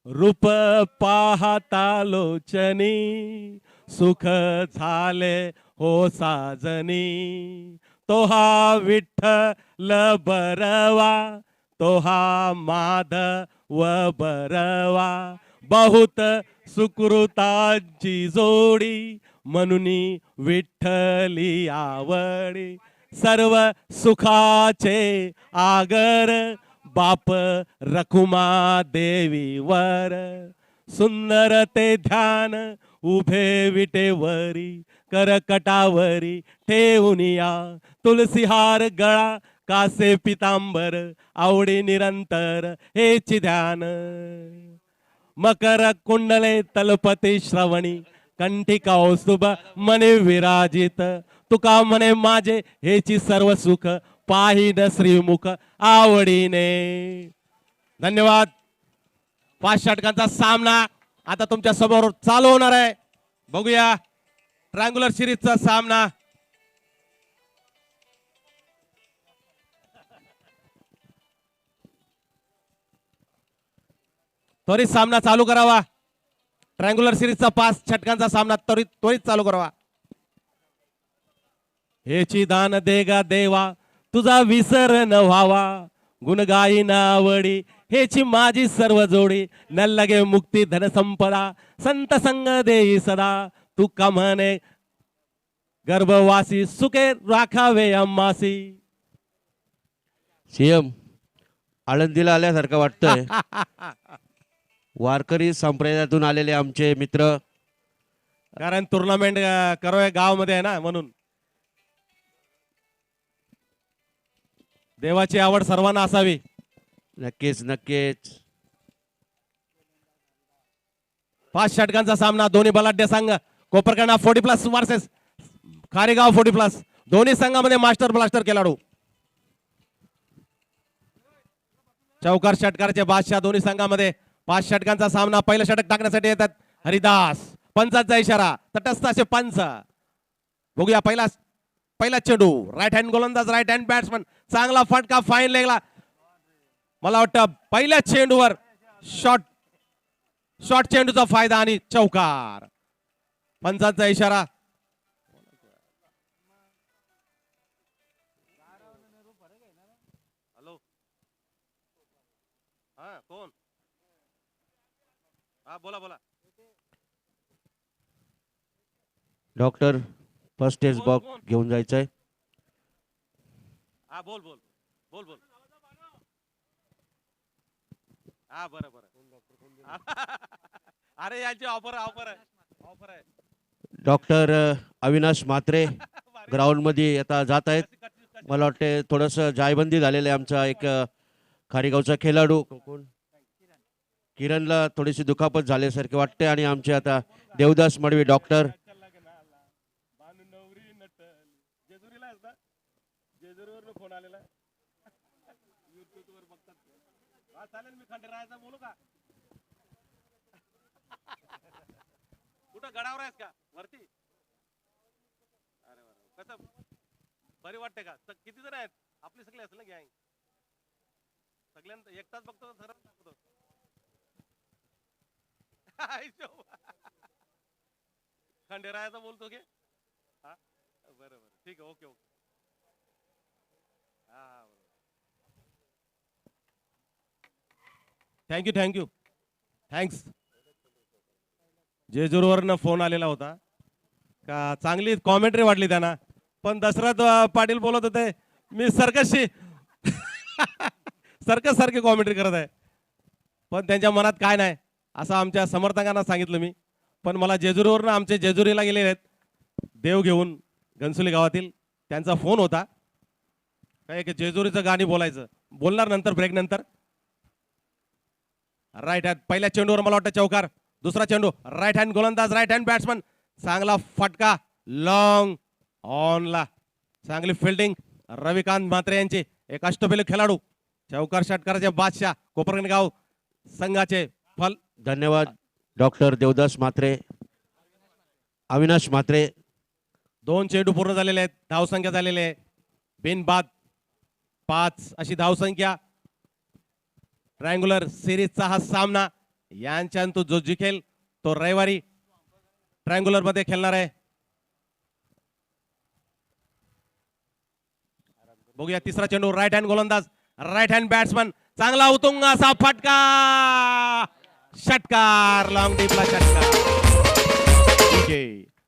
रूप पाहता लोचनी सुख झाले हो साजनी तो हा विठ्ठल बरवा तो हा माधव बरवा बहुत सुकृताची जोडी म्हणून विठ्ठली आवडी सर्व सुखाचे आगर बाप रखुमा देवीवर सुंदर ते ध्यान उभे विटेवरी करकटावरी ठेवूनिया तुलसीहार गळा कासे पितांबर आवडी निरंतर हेची ध्यान मकर कुंडले तलपती श्रवणी कंठी कौस्तुभ मने विराजित तुका म्हणे माझे हेची सर्व सुख पाहिन श्रीमुख आवडीने. धन्यवाद. 5 षटकांचा सामना आता तुमच्या समोर चालू होणार आहे. बघूया ट्रायंग्युलर सिरीजचा सामना. त्वरित सामना चालू करावा. ट्रायंग्युलर सिरीजचा 5 षटकांचा सामना त्वरित चालू करावा. हेची दान देगा देवा तुझा विसर न व्हावा गुणगाई नावडी हेची माझी सर्व जोडी न लगे मुक्ती धन संपदा संत संग देई सदा तू का म्हणे गर्भवासी सुखे राखावे अम्मासी. सीएम आळंदीला आल्यासारखं वाटतंय. वारकरी संप्रदायातून आलेले आमचे मित्र, कारण टुर्नामेंट करवे गावामध्ये आहे ना, म्हणून देवाची आवड सर्वांना असावी. नक्कीच नक्कीच. 5 षटकांचा सामना. दोन्ही बलाढ्य संघ कोपरखंडा 40+ वर्सेस खारेगाव 40+. दोन्ही संघामध्ये मास्टर ब्लास्टर खेळाडू. चौकार षटकाराचे बादशाह दोन्ही संघामध्ये. 5 षटकांचा सामना. पहिलं षटक टाकण्यासाठी येतात हरिदास. पंचाचा इशारा. तटस्थ असे पंच. बघूया पहिला चेंडू. राईट हँड गोलंदाज, राईट हँड बॅट्समन. चांगला फटका फाईन लेगला. मला वाटतं पहिल्या चेंडूवर शॉर्ट चेंडूचा फायदा आणि चौकार. पंचाचा इशारा. हॅलो, हा कोण? हा बोला बोला. डॉक्टर फर्स्ट टेस्ट बॉक्स घेऊन जायचंय. हा बोल बोल बोल बोल. हा बरं बरं. अरे यांची ऑफर आहे. डॉक्टर अविनाश म्हात्रे ग्राउंड मध्ये आता जात आहेत. मला वाटते थोडस जायबंदी झालेलं आहे. आमचा एक खारेगावचा खेळाडू किरणला थोडीशी दुखापत झाल्यासारखे वाटते. आणि आमचे आता देवदास मडवी डॉक्टर. जेजुरीवरून फोन आलेला. युट्यूबवर बघतात. हा चालेल, मी खंडेरायाचा बोलू का? कुठं गडावर आहेस का वरती? अरे बरं. कसं बरी वाटते का? किती जण आहेत आपले? सगळे असेल ना गँग? सगळ्यांना एकटाच बघतो सरळ दाखवतो. खंडेरायाचा बोलतो की? हा बरं बरं, ठीक आहे. Okay okay. थँक्यू. थँक्स. जेजुरीवरनं फोन आलेला होता का चांगली कॉमेंट्री वाटली त्यांना. पण दशरथ पाटील बोलत होते मी सर्कसची सर्कस सारखी कॉमेंट्री करत आहे. पण त्यांच्या मनात काय नाही असं आमच्या समर्थकांना सांगितलं मी. पण मला जेजुरीवरनं आमचे जेजुरीला गेलेले आहेत देव घेऊन घनसोली गावातील. त्यांचा फोन होता काय की जेजुरीचं गाणी बोलणार नंतर, ब्रेक नंतर. राईट हँड पहिल्या चेंडूवर मला वाटतं चौकार. दुसरा चेंडू. राईट हँड गोलंदाज, राईट हँड बॅट्समन. चांगला फटका लॉंग ऑनला. चांगली फिल्डिंग रविकांत म्हात्रे यांची. एक अष्टपैलू खेळाडू. चौकार षटकाराचे बादशाह कोपरखंड गाव संघाचे फल. धन्यवाद डॉक्टर देवदास म्हात्रे, अविनाश म्हात्रे. 2 चेंडू पूर्ण झालेले आहेत. धावसंख्या झालेली आहे बिनबाद 5 अशी धावसंख्या. ट्रायंग्युलर सिरीजचा हा सामना यांच्यातून जो जिंकेल तो रविवारी ट्रायंग्युलर मध्ये खेळणार आहे. बघूया तिसरा चेंडू, राईट हँड गोलंदाज, राईट हँड बॅट्समन, चांगला उतुंग असा फटका, षटकार, लॉंग डीपला षटकार.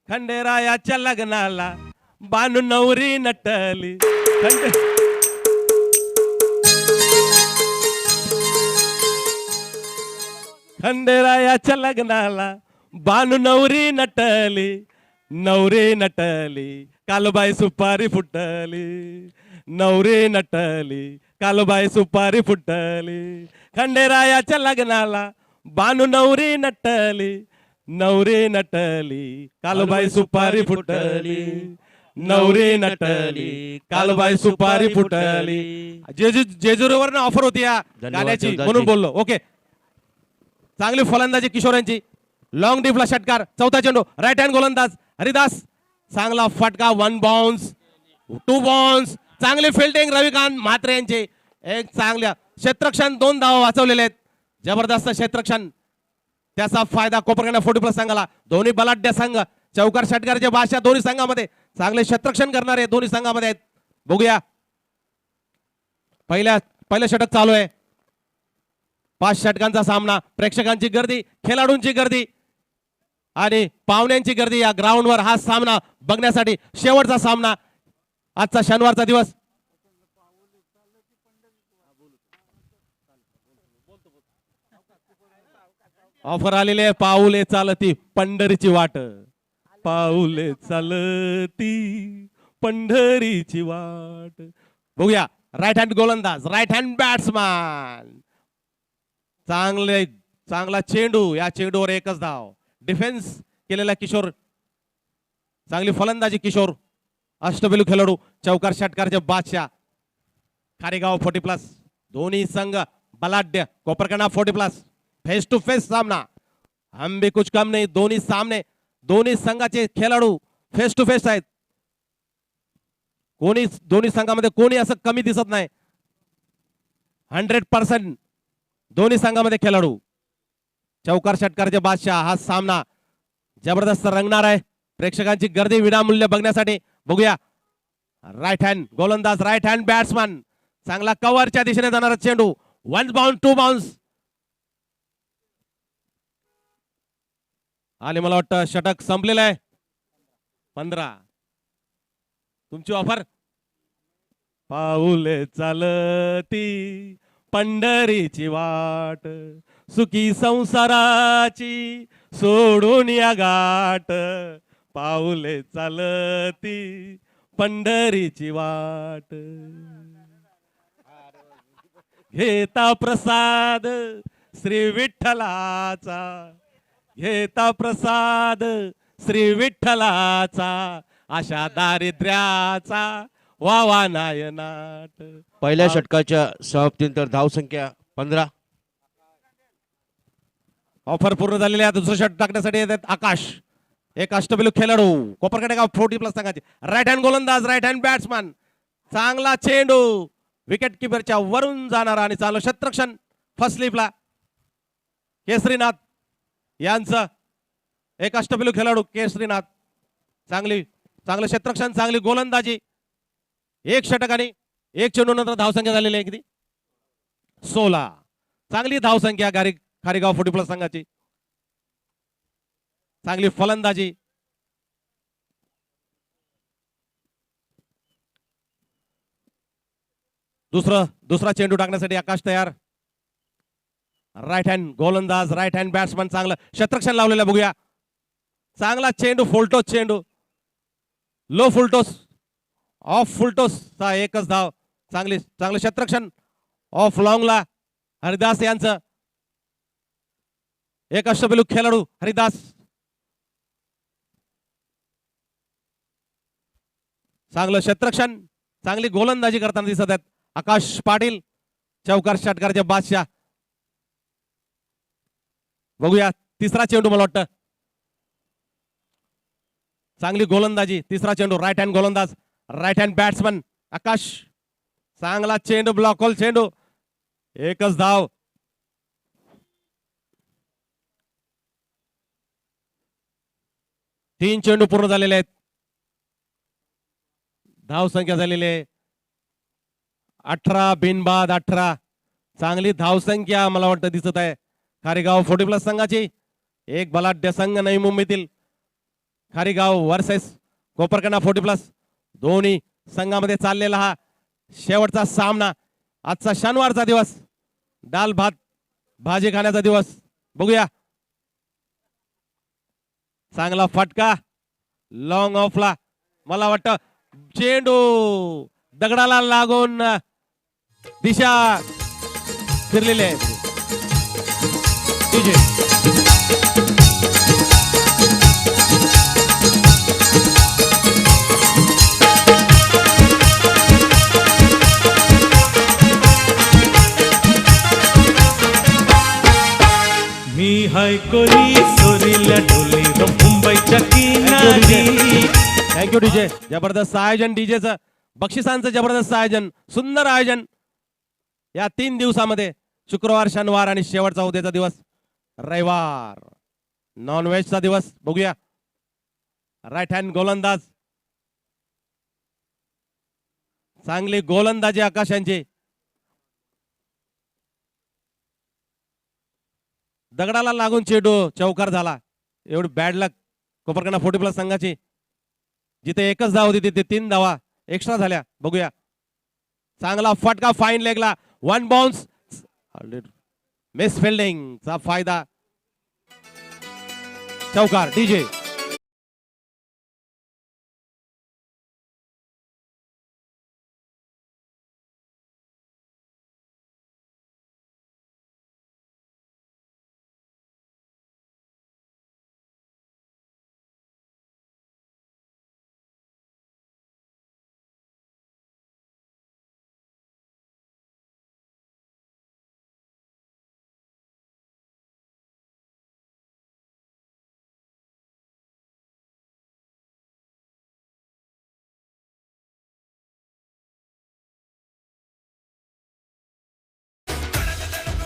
खंडेरायाच्या लग्नाला बानू नवरी नटली. खंडेरायाच्या लग्नाला बानू नवरी नटली, नवरी नटली, कालबाई सुपारी फुटली, नवरी नटली, कालबाई सुपारी फुटली. खंडेरायाच्या लग्नाला बानू नवरी नटली, नवरी नटली, कालबाई सुपारी फुटली, नवरी नटली, कालबाई सुपारी फुटली. जेजुरीवर ऑफर होती या गाण्याची देवदासजी. म्हणून बोललो. ओके, चांगली फलंदाजी किशोर यांची, लॉंग डीपला षटकार. चौथा चेंडू, राईट हँड गोलंदाज हरिदास, चांगला फटका, 1 बाउन्स, 2 बाउन्स, चांगली फिल्डिंग रविकांत म्हात्रे यांचे, एक चांगल्या क्षेत्ररक्षण, 2 धावा वाचवलेले आहेत. जबरदस्त क्षेत्ररक्षण, त्याचा फायदा कोपरगाव 40+ संघाला. दोन्ही बलाढ्य संघ, चौकार षटकाराचे बादशाह दोन्ही संघामध्ये, चांगले क्षेत्ररक्षण करणारे दोन्ही संघामध्ये आहेत. बघूया, पहिलं षटक चालू आहे. 5 षटकांचा सामना, प्रेक्षकांची गर्दी, खेळाडूंची गर्दी आणि पाहुण्यांची गर्दी या ग्राउंडवर हा सामना बघण्यासाठी. शेवटचा सामना आजचा शनिवारचा दिवस. ऑफर आलेली आहे, पाऊले चालती पंढरीची वाट, पाऊले चालती पंढरीची वाट. बघूया, राईट हँड गोलंदाज, राईट हँड बॅट्समॅन, चांगला चेंडू, या चेंडूवर एकच धाव. डिफेन्स केलेला किशोर, चांगली फलंदाजी किशोर, अष्टपैलू खेळाडू, चौकार षटकारचे बादशाह. खारेगाव 40+, दोन्ही संघ बलाढ्य, कोपरगाव 40+, फेस टू फेस सामना, हम भी कुछ कम नाही. दोन्ही संघाचे खेळाडू फेस टू फेस आहेत. दोन्ही संघामध्ये कोणी असं कमी दिसत नाही. 100% दोन्ही संघामध्ये खेळाडू, चौकार षटकारचे बादशाह. हा सामना जबरदस्त रंगणार आहे, प्रेक्षकांची गर्दी विनामूल्य बघण्यासाठी. बघूया, राईट हँड गोलंदाज, राईट हँड बॅट्समन, चांगला कव्हरच्या दिशेने जाणारा चेंडू, 1 बाउन्स, 2 बाउन्स. आणि मला वाटतं षटक संपलेलं आहे. 15. तुमची ऑफर, पाऊले चालती पंढरीची वाट, सुखी संसाराची सोडून या गाठ, पाऊले चालती पंढरीची वाट. घेता प्रसाद श्री विठ्ठलाचा, घेता प्रसाद श्री विठ्ठलाचा, अशा दारिद्र्याचा वावा नायनाट. पहिल्या षटकाच्या समाप्तीनंतर धावसंख्या 15. ऑफर पूर्ण झालेली आहे. दुसरं षटक टाकण्यासाठी येतात आकाश, एक अष्टपैलू खेळाडू, कोपरगाव 40+ संघाचे. राईट हँड गोलंदाज, राईट हँड बॅट्समन, चांगला चेंडू, विकेट किपरच्या वरून जाणारा आणि चालू क्षेत्ररक्षण फर्स्ट स्लिपला. केसरीनाथ यांचं एक अष्टपैलू खेळाडू केसरीनाथ, चांगलं क्षेत्ररक्षण, चांगली गोलंदाजी. 1 षटक आणि 1 चेंडू नंतर धावसंख्या झालेली आहे किती, 16. चांगली धावसंख्या खारेगाव 40+ संघाची, चांगली फलंदाजी. दुसरा चेंडू टाकण्यासाठी आकाश तयार. राईट हँड गोलंदाज, राईट हँड बॅट्समन, चांगलं क्षेत्ररक्षण लावलेलं. बघूया, चांगला चेंडू, फुलटोस चेंडू, लो फुलटोस, ऑफ फुलटोस चा एकच धाव. चांगलं क्षेत्ररक्षण ऑफ लॉंगला हरिदास यांचं, एक अष्टपैलू खेळाडू हरिदास. चांगलं क्षेत्ररक्षण, चांगली गोलंदाजी करताना दिसत आहेत आकाश पाटील, चौकार षटकारचे बादशाह. बघूया, तिसरा चेंडू, मला वाटतं चांगली गोलंदाजी. तिसरा चेंडू, राईट हँड गोलंदाज, राईट हँड बॅट्समन आकाश, चांगला चेंडू, ब्लॉक होल चेंडू, एकच धाव. 3 चेंडू पूर्ण झालेले आहेत. धाव संख्या झालेली आहे 18 बिनबाद 18. चांगली धाव संख्या मला वाटतं दिसत आहे खारीगाव 40+ संघाची. एक बलाढ्य संघ नवी मुंबईतील खारीगाव वर्सेस कोपरकंडा 40+. दोन्ही संघामध्ये चाललेला हा शेवटचा सामना. आजचा शनिवारचा दिवस, डाल भात भाजी खाण्याचा दिवस. बघूया, चांगला फटका लॉंग ऑफला. मला वाटतं चेंडू दगडाला लागून दिशा फिरलेली आहे. मी हाय कोली सोरीला डोली मुंबईच्या किनारी. Thank you DJ. जबरदस्त आयोजन डीजेचं, बक्षिसांचं जबरदस्त आयोजन, सुंदर आयोजन या 3 दिवसामध्ये. शुक्रवार, शनिवार आणि शेवटचा उद्याचा दिवस रविवार, नॉन व्हेजचा दिवस. बघूया, राईट हँड गोलंदाज, चांगली गोलंदाजी आकाशांची. दगडाला लागून चेंडू चौकार झाला. एवढी बॅड लक कोपरकंडा 40+ संघाची. जिथे एकच धाव होती तिथे 3 धावा एक्स्ट्रा झाल्या. बघूया, चांगला फटका फाईन लेगला. 1 बाउन्स, मिस फिल्डिंगचा फायदा. चौकार. डीजे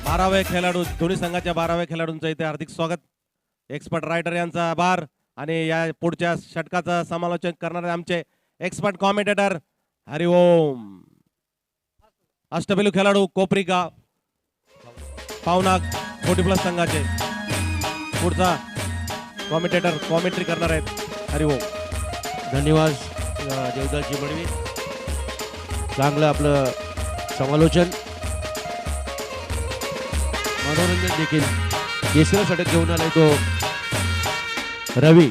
बारावे खेळाडू, दोन्ही संघाच्या 12व्या खेळाडूंचं इथे हार्दिक स्वागत. एक्सपर्ट रायटर यांचा आभार. आणि या पुढच्या षटकाचं समालोचन करणारे आमचे एक्सपर्ट कॉमेंटेटर हरिओम. अष्टपैलू खेळाडू कोपरी गाव पावना 40+ संघाचे पुढचा कॉमेंटेटर कॉमेंट्री करणार आहेत हरिओम. धन्यवाद देवदासजी मडवी. चांगलं आपलं समालोचन, मनोरंजन देखील. तिसरं षटक घेऊन आलाय तो रवी,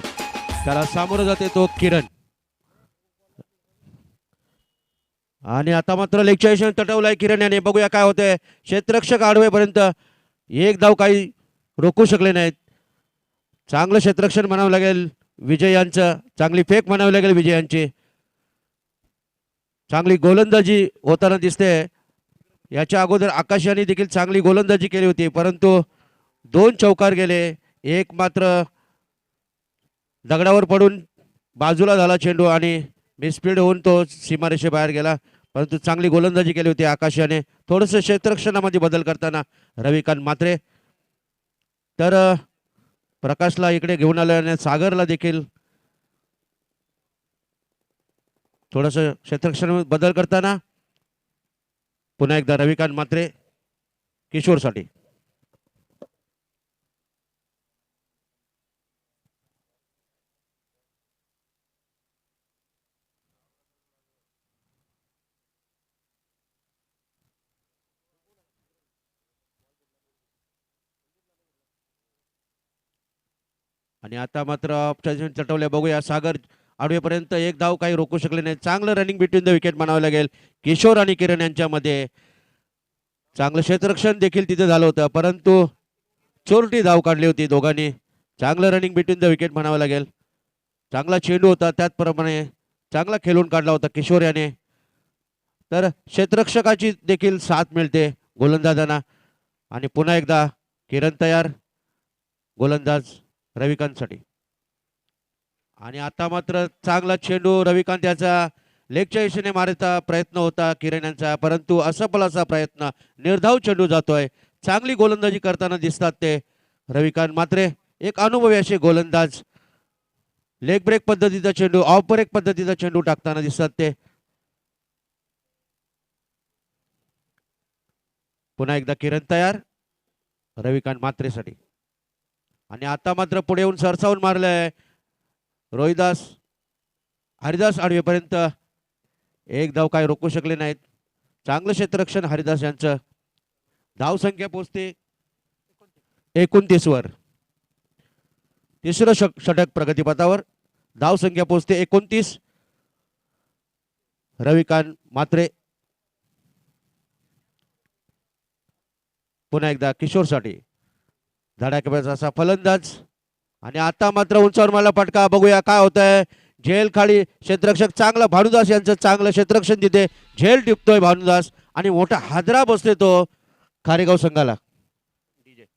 त्याला सामोरं जाते तो किरण. आणि आता मात्र लेगच्या यशाने तटवलाय किरण याने. बघूया काय होतंय. क्षेत्ररक्षक आडवेपर्यंत एक धाव काही रोखू शकले नाहीत. चांगलं क्षेत्ररक्षण म्हणावं लागेल विजय यांचं, चांगली फेक म्हणावी लागेल विजय यांची. चांगली गोलंदाजी होताना दिसते. याच्या अगोदर आकाश यांनी देखील चांगली गोलंदाजी केली होती, परंतु 2 चौकार गेले. एक मात्र दगडावर पडून बाजूला झाला चेंडू आणि मिसफील्ड होऊन तो सीमारेषेबाहेर गेला. परंतु चांगली गोलंदाजी केली होती आकाश याने. थोडंसं क्षेत्ररक्षणामध्ये बदल करताना रविकांत म्हात्रे. तर प्रकाशला इकडे घेऊन आल्याने सागरला देखील थोडंसं क्षेत्ररक्षण बदल करताना पुन्हा एकदा रविकांत म्हात्रे किशोरसाठी. आणि आता मात्र ऑप्शन चटवले. बघूया, सागर आडवेपर्यंत एक धाव काही रोखू शकले नाही. चांगलं रनिंग बिटवीन द विकेट म्हणावं लागेल किशोर आणि किरण यांच्यामध्ये. चांगलं क्षेत्ररक्षण देखील तिथे झालं होतं, परंतु चोरटी धाव काढली होती दोघांनी. चांगलं रनिंग बिटवीन द विकेट म्हणावं लागेल. चांगला चेंडू होता, त्याचप्रमाणे चांगला खेळून काढला होता किशोर याने. तर क्षेत्ररक्षकाची देखील साथ मिळते गोलंदाजांना. आणि पुन्हा एकदा किरण तयार, गोलंदाज रविकांतसाठी. आणि आता मात्र चांगला चेंडू रविकांत याचा लेगच्या दिशेने मारायचा प्रयत्न होता किरण यांचा, परंतु असफल असा प्रयत्न. निर्धाव चेंडू जातोय. चांगली गोलंदाजी करताना दिसतात ते रविकांत म्हात्रे. एक अनुभवी असे गोलंदाज लेग ब्रेक पद्धतीचा चेंडू, ऑफ ब्रेक पद्धतीचा चेंडू टाकताना दिसतात ते. पुन्हा एकदा किरण तयार रविकांत मात्रेसाठी. आणि आता मात्र पुढे येऊन सरसावून मारलंय रोहिदास. हरिदास आडवेपर्यंत एक धाव काय रोखू शकले नाहीत. चांगलं क्षेत्ररक्षण हरिदास यांचं. धाव संख्या पोहोचते 29 वर. तिसरं षटक प्रगतीपथावर. धाव संख्या पोहोचते 29. रविकांत मात्रे पुन्हा एकदा किशोरसाठी धडाकेबाज असा फलंदाज. आणि आता मात्र उंचावर मला फटका. बघूया काय होत आहे. झेल खाली क्षेत्ररक्षक चांगला भानुदास यांचं चांगलं क्षेत्ररक्षण तिथे. झेल टिपतोय भानुदास आणि मोठा हादरा बसतोय तो खारेगाव संघाला.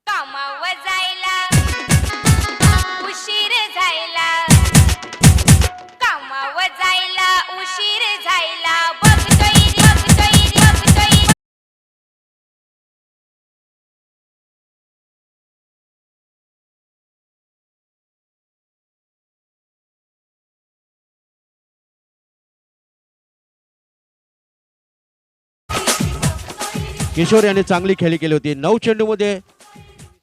कामावर जायला उशीर झाला, कामावर जायला उशीर झाला, बघतोय बघतोय बघतोय. किशोर याने चांगली खेळी केली होती. 9 चेंडूमध्ये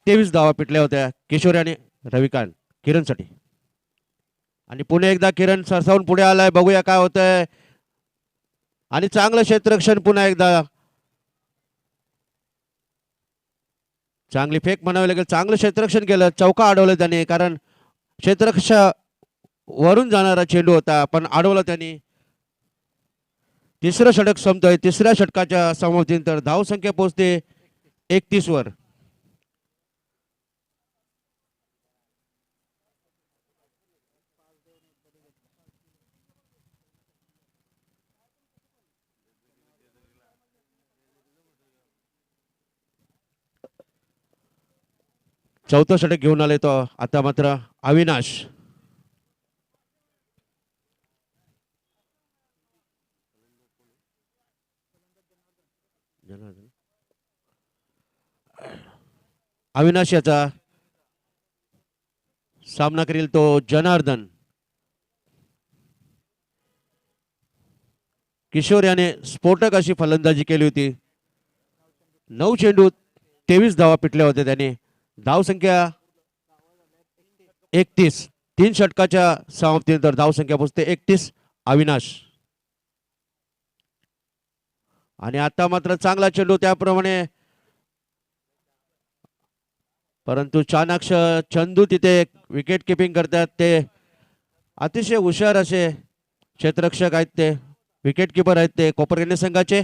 23 धावा पिटल्या होत्या किशोर याने रविकांत किरणसाठी. आणि पुणे एकदा किरण सरसावून पुढे आलाय. बघूया काय होतंय. आणि चांगलं क्षेत्ररक्षण पुन्हा एकदा. चांगली फेक म्हणावी लागेल. चांगलं क्षेत्ररक्षण केलं. चौका अडवलं त्याने कारण क्षेत्ररक्षक वरून जाणारा चेंडू होता पण अडवला त्यांनी. तिसरं षटक संपतोय. तिसऱ्या षटकाच्या समाप्तीनंतर धाव संख्या पोहोचते 31 वर. चौथं षटक घेऊन आले तो आता मात्र अविनाश. अविनाश याचा सामना करील तो जनार्दन. किशोर याने स्फोटक अशी फलंदाजी केली होती. 9 चेंडूत 23 धावा पिटल्या होत्या त्याने. धाव संख्या 31. 3 षटकाच्या समाप्तीनंतर धाव संख्या पोहोचते 31. अविनाश. आणि आता मात्र चांगला चेंडू त्याप्रमाणे परंतु चाणाक्ष चंदू तिथे विकेट किपिंग करतात. ते अतिशय हुशार असे क्षेत्ररक्षक आहेत. ते विकेट किपर आहेत ते कोपरखैरणे संघाचे.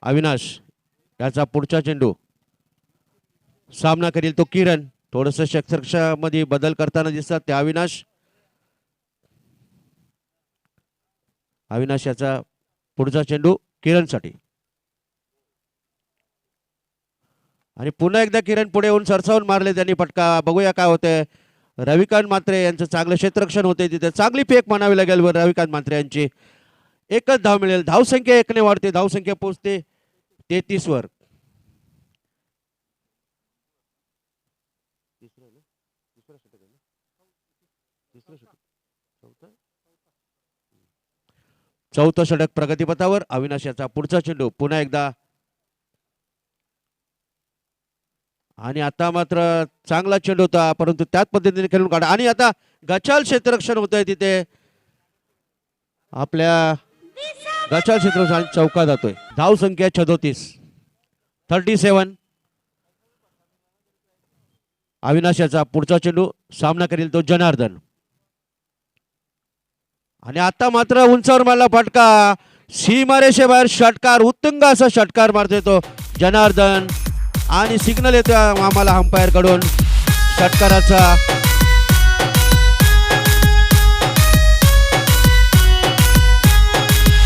अविनाश याचा पुढचा चेंडू सामना करील तो किरण. थोडस क्षेत्ररक्षणामध्ये बदल करताना दिसतात ते अविनाश. अविनाश याचा पुढचा चेंडू किरणसाठी. आणि पुन्हा एकदा किरण पुढे येऊन सरसावून मारले त्यांनी फटका. बघूया काय होतंय. रविकांत मात्रे यांचं चांगलं क्षेत्ररक्षण होते तिथे. चांगली फेक म्हणावी लागेल रविकांत मात्रे यांची. एकच धाव मिळेल. धाव संख्या 1 ने वाढते. धाव संख्या पोहोचते 33 वर. चौथं षटक प्रगतीपथावर. अविनाश याचा पुढचा चेंडू पुन्हा एकदा. आणि आता मात्र चांगला चेंडू होता परंतु त्याच पद्धतीने खेळून काढा. आणि आता गचाल क्षेत्ररक्षण होत आहे तिथे. आपल्या गचाल क्षेत्ररक्षण चौका जातोय. धाव संख्या 37. अविनाश याचा पुढचा चेंडू सामना करील तो जनार्दन. आणि आता मात्र उंचावर मारला फटका. सीमारेषेबाहेर षटकार. उत्तुंग असा षटकार मारतोय तो जनार्दन. आणि सिग्नल येतोय आम्हाला अंपायर कडून षटकाराचा.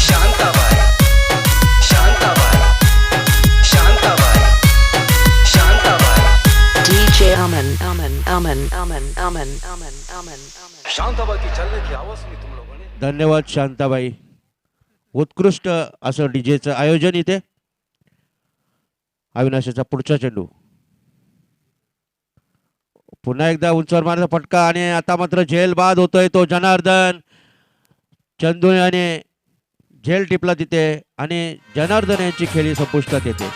शांताबाई शांताबाई शांताबाई शांताबाई DJ Aman शांताबाई की चलने की आवाज सुनी तुम लोगों ने. धन्यवाद शांताबाई. उत्कृष्ट असं डीजेचं आयोजन इथे. अविनाशाचा पुढचा चेंडू पुन्हा एकदा उंचवर मारण्याचा फटका आणि आता मात्र झेल बाद होतोय तो जनार्दन. चंदू याने झेल टिपला तिथे आणि जनार्दन यांची खेळी संपुष्टात येते.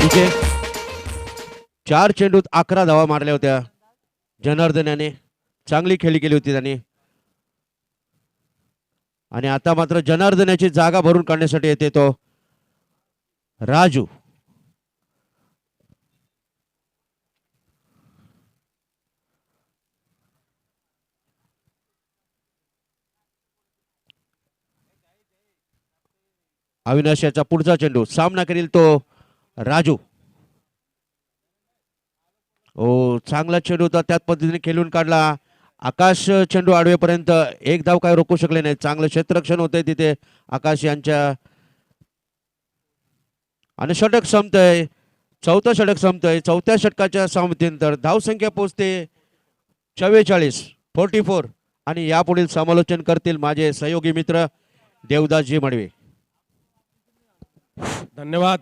विजय 4 चेंडूत 11 धावा मारल्या होत्या जनार्दन याने. चांगली खेळी केली होती त्यांनी. आणि आता मात्र जनार्दन याची जागा भरून काढण्यासाठी येते तो राजू. अविनाश याचा पुढचा चेंडू सामना करील तो राजू. ओ चांगला चेंडू होता त्याच पद्धतीने खेळून काढला. आकाश चेंडू आडवेपर्यंत एक धाव काय रोखू शकले नाही. चांगलं क्षेत्ररक्षण होतंय तिथे आकाश यांच्या. आणि षटक संपतंय. चौथं षटक संपतंय. चौथ्या षटकाच्या समाप्तीनंतर धावसंख्या पोहोचते 44 आणि यापुढील समालोचन करतील माझे सहयोगी मित्र देवदासजी मडवे. धन्यवाद.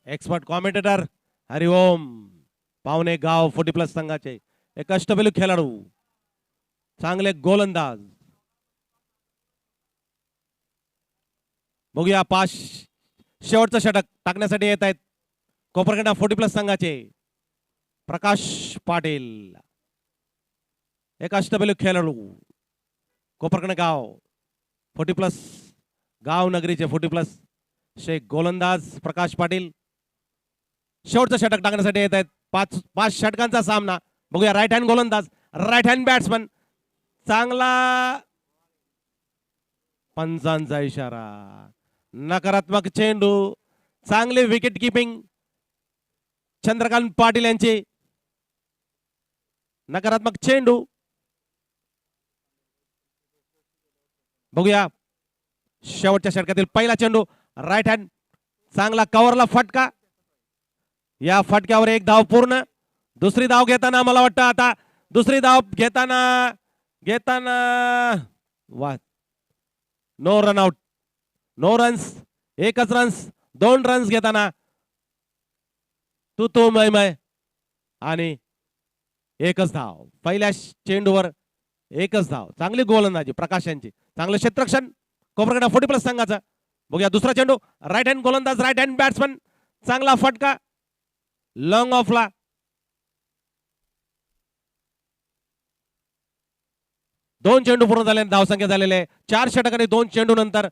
एक्सपर्ट कॉमेंटेटर हरिओम. पावणे गाव 40+ संघाचे एक अष्टपैलू खेळाडू, चांगले गोलंदाज. बघूया 5 शेवटचं षटक टाकण्यासाठी येत आहेत कोपरखंडा 40+ संघाचे प्रकाश पाटील. एक अष्टपैलू खेळाडू कोपरखंडा गाव 40+ गाव नगरीचे 40+ शेख गोलंदाज प्रकाश पाटील शेवटचं षटक टाकण्यासाठी येत आहेत. 5 षटकांचा सामना. बघूया राईट हँड गोलंदाज, राईट हँड बॅट्समन. चांगला पंचांचा इशारा. नकारात्मक चेंडू. चांगले विकेट किपिंग चंद्रकांत पाटील यांचे. नकारात्मक चेंडू. बघूया शेवटच्या षटकातील पहिला चेंडू राईट हँड. चांगला कव्हरला फटका. या फटक्यावर एक धाव पूर्ण. दुसरी धाव घेताना मला वाटतं आता दुसरी धाव घेताना वा no run out, no runs. एकच रन्स, 2 रन्स घेताना तू मै आणि एकच धाव. पहिल्या चेंडूवर एकच धाव. चांगली गोलंदाजी प्रकाश यांची. चांगलं क्षेत्ररक्षण कोपरखंडा 40+ संघाचं. बघूया दुसरा चेंडू राईट हँड गोलंदाज, राईट हँड बॅट्समन. चांगला फटका लॉंग ऑफला. दोन चेंडू पूर्ण झाले. धावसंख्या झालेले आहे 4 षटकांनी 2 चेंडू नंतर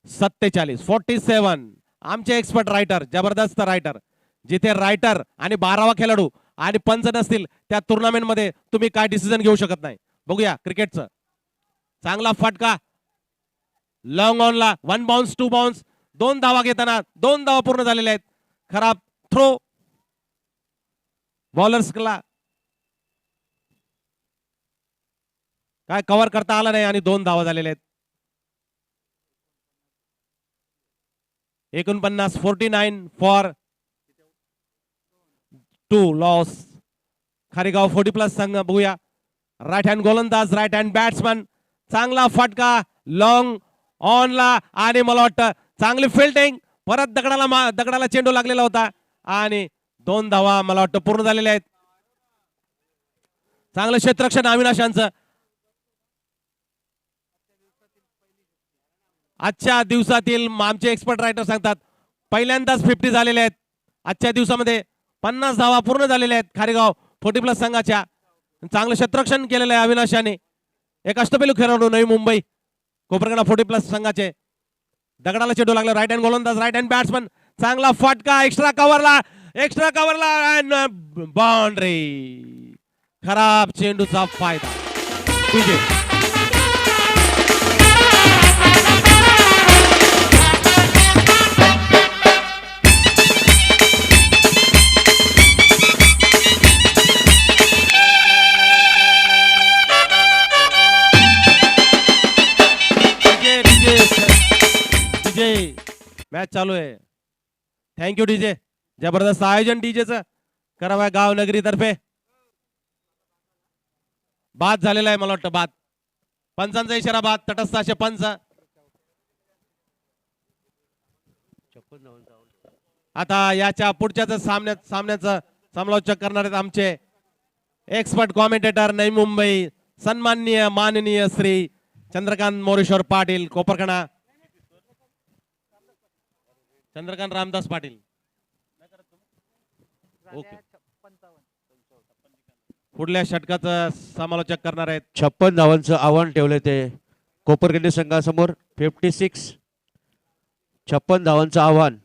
47. आमचे एक्सपर्ट रायटर, जबरदस्त रायटर. जिथे रायटर आणि 12वा खेळाडू आणि पंच नसतील त्या टुर्नामेंट मध्ये तुम्ही काय डिसिजन घेऊ शकत नाही. बघूया क्रिकेटचं. चांगला फटका लॉंग ऑनला. 1 bounce, 2 bounce. 2 धावा घेताना 2 धावा पूर्ण झालेल्या आहेत. खराब थ्रो बॉलर्सला काय कव्हर करता आला नाही आणि 2 धावा झालेल्या आहेत. 49 फॉर 2 लॉस. खारेगाव 40+ संघ. बघूया राईट हँड गोलंदाज, राईट हँड बॅट्समन. चांगला फटका लॉंग ऑनला आणि मला वाटतं चांगली फिल्डिंग. परत दगडाला चेंडू लागलेला होता आणि 2 धावा मला वाटतं पूर्ण झालेल्या आहेत. चांगलं क्षेत्ररक्षण अविनाशांचं. आजच्या दिवसातील आमचे एक्सपर्ट रायटर सांगतात पहिल्यांदाच 50 झालेले आहेत. आजच्या दिवसामध्ये 50 धावा पूर्ण झालेल्या आहेत खारेगाव 40+ संघाच्या. चांगलं क्षेत्ररक्षण केलेलं आहे अविनाशाने. एक अष्टपैलू खेळाडू नवी मुंबई कोपरखंडा 40+ संघाचे. दगडाला चेंडू लागला. राईट हँड गोलंदाज, राईट हँड बॅट्समन. चांगला फटका एक्स्ट्रा कव्हरला बाउंड्री. खराब चेंडूचा फायदा. विजय. मॅच चालू आहे. Thank you DJ. जबरदस्त आयोजन डीजेचं करावं गाव नगरी तर्फे. बाद झालेला आहे मला वाटतं. बाद पंचांचा इशारा. बाद तटस्थ असे पंच. आता याच्या पुढच्याच सामन्याचं समालोचक करणार आहेत आमचे एक्सपर्ट कॉमेंटेटर नवी मुंबई सन्माननीय माननीय श्री चंद्रकांत मोरेश्वर पाटील कोपरखणा. चंद्रकांत रामदास पाटील. ओके. पुढल्या षटकाचं समालोचक करणार आहेत. 56 धावांचं आव्हान ठेवले ते कोपरखंडी संघासमोर. 56 56 धावांचं आव्हान.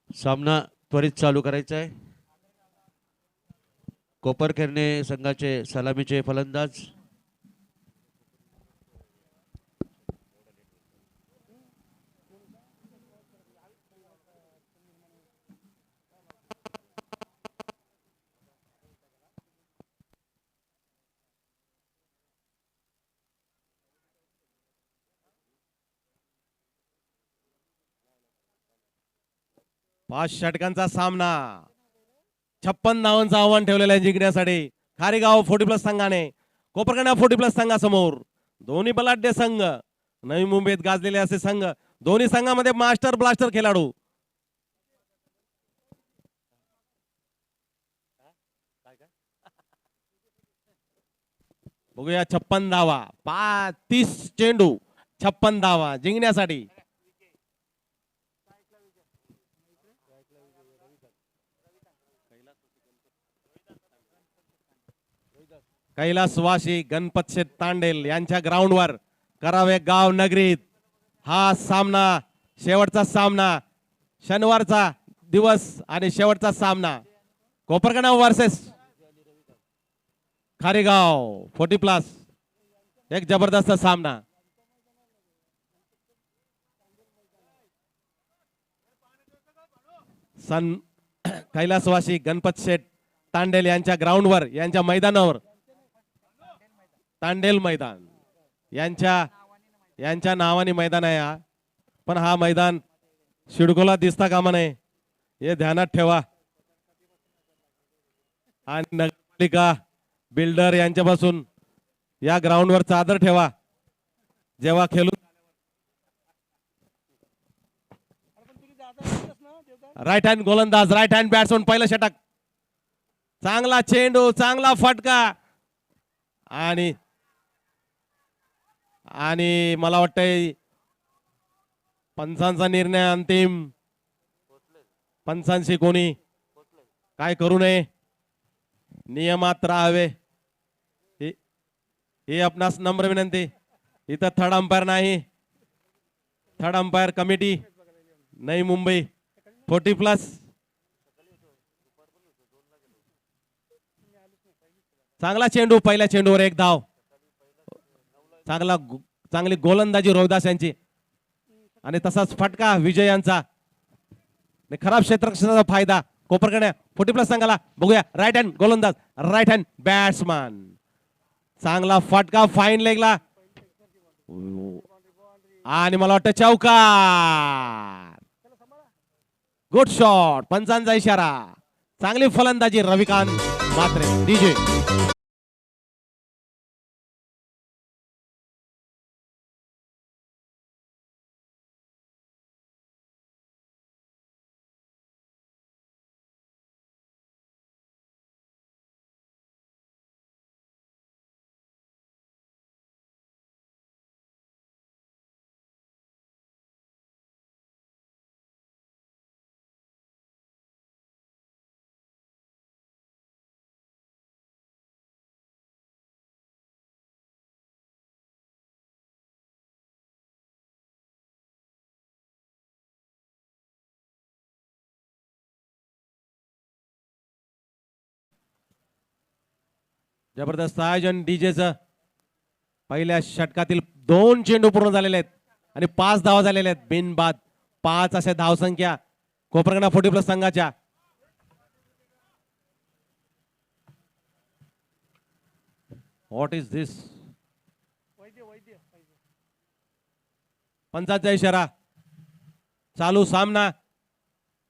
सामना त्वरित चालू करायचा आहे. कोपरखैरणे संघाचे सलामीचे फलंदाज पाच षटकांचा सामना. 56 धावांचं आव्हान ठेवलेलं आहे जिंकण्यासाठी खारेगाव 40+ संघाने कोपरखंडा 40+ संघासमोर. दोन्ही बलाढ्य संघ नवी मुंबईत गाजलेले असे संघ. दोन्ही संघामध्ये मास्टर ब्लास्टर खेळाडू. बघूया 56 धावा 30 चेंडू 56 धावा जिंकण्यासाठी. कैलासवासी गणपत शेठ तांडेल यांच्या ग्राउंडवर करावे गाव नगरीत हा सामना. शेवटचा सामना शनिवारचा दिवस आणि शेवटचा सामना कोपरखंडा वर्सेस खारेगाव 40+. एक जबरदस्त सामना. कैलासवासी गणपत शेठ तांडेल यांच्या ग्राउंडवर यांच्या मैदानावर तांडेल मैदान यांच्या नावाने मैदान आहे हा. पण हा मैदान सिडकोला दिसता कामा नये हे ध्यानात ठेवा. आणि नगरपालिका बिल्डर यांच्यापासून या ग्राउंडवर चादर ठेवा जेव्हा खेळून. राईट हँड गोलंदाज राईट हँड बॅट्समन पहिलं षटक. चांगला चेंडू चांगला फटका आणि मला वाटतंय पंचांचा निर्णय अंतिम. पंचांशी कोणी काय करू नये नियमात राहावे ही आपणास नम्र विनंती. इथं थर्ड अंपायर नाही. Third umpire committee Navi Mumbai 40+. चांगला चेंडू पहिल्या चेंडूवर एक धाव. चांगली गोलंदाजी रोहिदास यांची आणि तसाच फटका विजय यांचा. आणि खराब क्षेत्ररक्षणाचा फायदा कोपरकडे 40+ संघाला. बघूया राईट हँड गोलंदाज, राईट हँड बॅट्समन. चांगला फटका फाईन लेगला आणि मला वाटतं चौकार. गुड शॉट, पंचांचा इशारा. चांगली फलंदाजी रविकांत म्हात्रे. डीजे जबरदस्त आयोजन डीजेचं. पहिल्या षटकातील 2 चेंडू पूर्ण झालेले आहेत आणि 5 धावा झालेल्या आहेत. बिनबाद 5 असे धावसंख्या कोपरगाव 40+ संघाच्या. व्हॉट इज दिस? पंचाचा इशारा. चालू सामना.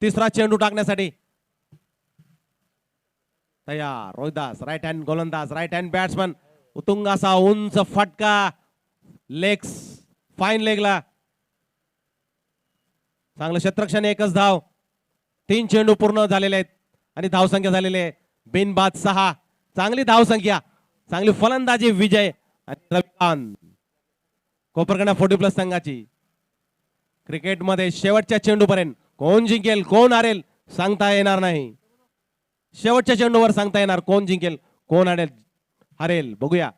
तिसरा चेंडू टाकण्यासाठी तयार. रोहिदास राईट हँड गोलंदाज, राईट हँड बॅट्समन. उतुंग असा उंच फटका लेग्स फाईन लेगला. चांगलं क्षेत्ररक्षण, एकच धाव. 3 चेंडू पूर्ण झालेले आहेत आणि धावसंख्या झालेली आहे बिनबाद 6. चांगली धावसंख्या, चांगली फलंदाजी विजय आणि रविकांत कोपरगाव 40+ संघाची. क्रिकेटमध्ये शेवटच्या चेंडूपर्यंत कोण जिंकेल कोण हारेल सांगता येणार नाही. शेवटच्या चेंडूवर सांगता येणार कोण जिंकेल कोण हरेल. बघूया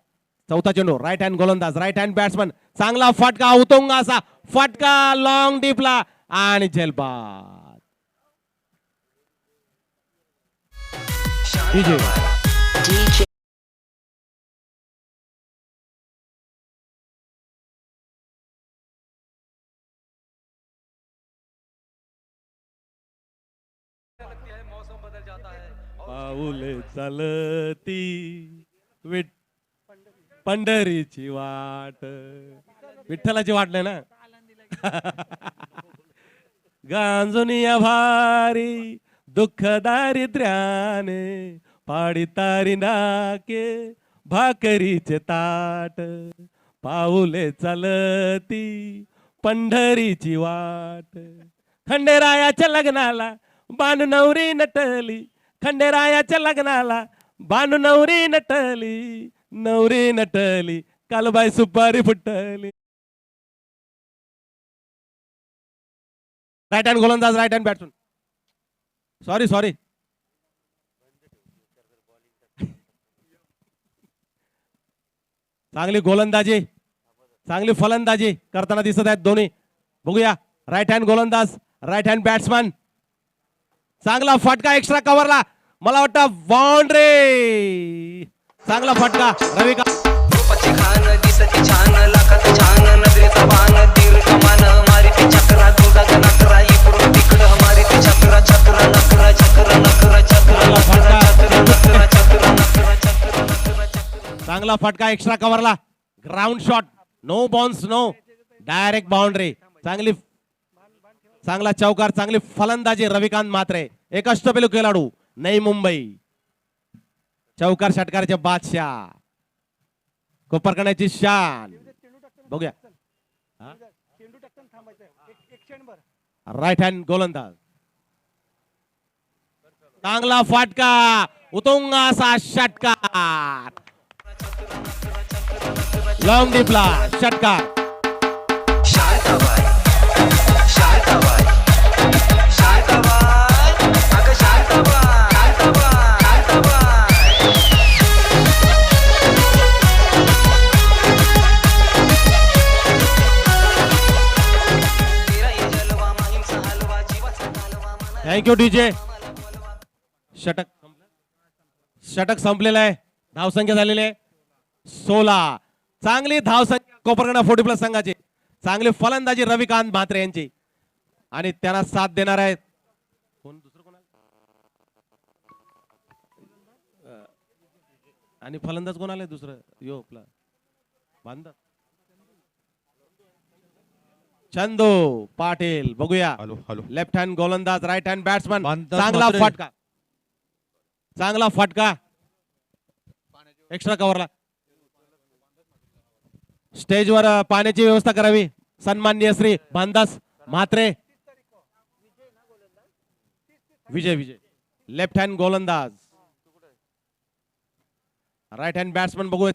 चौथा चेंडू. राईट हँड गोलंदाज, राईट हँड बॅट्समन. चांगला फटका, उतुंग असा फटका लॉंग डीपला आणि झेलबाद. डीजे DJ पाऊले चालती पंढरीची वाट. विठ्ठलाची वाट नाही ना. गांजुनिया भारी दुःख दारिद्र्याने पाडी तारी नाके भाकरीचे ताट. पाऊले चालती पंढरीची वाट. खंडेरायाच्या लग्नाला बानू नवरी नटली. खंडेरायाच्या लग्नाला बानू नवरी नटली. नवरी नटली कालबाई सुपारी फुटली. राईट हँड गोलंदाज, राईट हँड बॅट्समन. सॉरी चांगली गोलंदाजी, चांगली फलंदाजी करताना दिसत आहेत दोन्ही. बघूया राईट हँड गोलंदाज, राईट हँड बॅट्समन. चांगला फटका एक्स्ट्रा कव्हरला. मला वाटतं बाउंड्री. चांगला फटका रविकांत. रूपाची खान दिसती छान लाखात छान नजरेचा बाण तीर कमान मारिती चक्रा तुझा नकरा इकडून तिकडं मारिती चक्रा चक्रा नकरा चक्रा नकरा चक्रा नकरा चक्रा नकरा चक्रा नकरा चक्रा नकरा चक्रा. चांगला फटका एक्स्ट्रा कव्हरला. Ground shot, no bounce, no direct boundary. चांगला चौकार, चांगली फलंदाजी रविकांत म्हात्रे. एक अष्टपैलू खेळाडू, नई मुंबई. चौकार षटकारचे बादशाह, कोपरगावची शान. बघूया राईट हँड गोलंदाज. चांगला फटका, उतुंग असा षटकार लॉंग डीपला. षटकार शांताबाई शांताबाई शांताबाई अगं शांताबाई शांताबाई शांताबाई. तेरा ये जलवा महिमचा हलवा जीवाचा कालवा मना. Thank you DJ. षटक संपलेलं आहे. धावसंख्या झालेली आहे 16. चांगली धावसंख्या कोपरगाव 40+ संघाची. चांगली फलंदाजी रविकांत म्हात्रे यांची आणि त्यांना साथ देणार आहेत आणि फलंदाज कोण आले दुसरं यो आपला बांध चंदू पाटील बघूया हॅलो हॅलो लेफ्ट हँड गोलंदाज राईट हँड बॅट्समन बांधतात चांगला मात्र. फटका चांगला फटका एक्स्ट्रा कव्हरला स्टेजवर पाण्याची व्यवस्था करावी सन्माननीय श्री भानदास म्हात्रे विजय विजय लेफ्ट हँड गोलंदाज राईट हँड बॅट्समन बघूया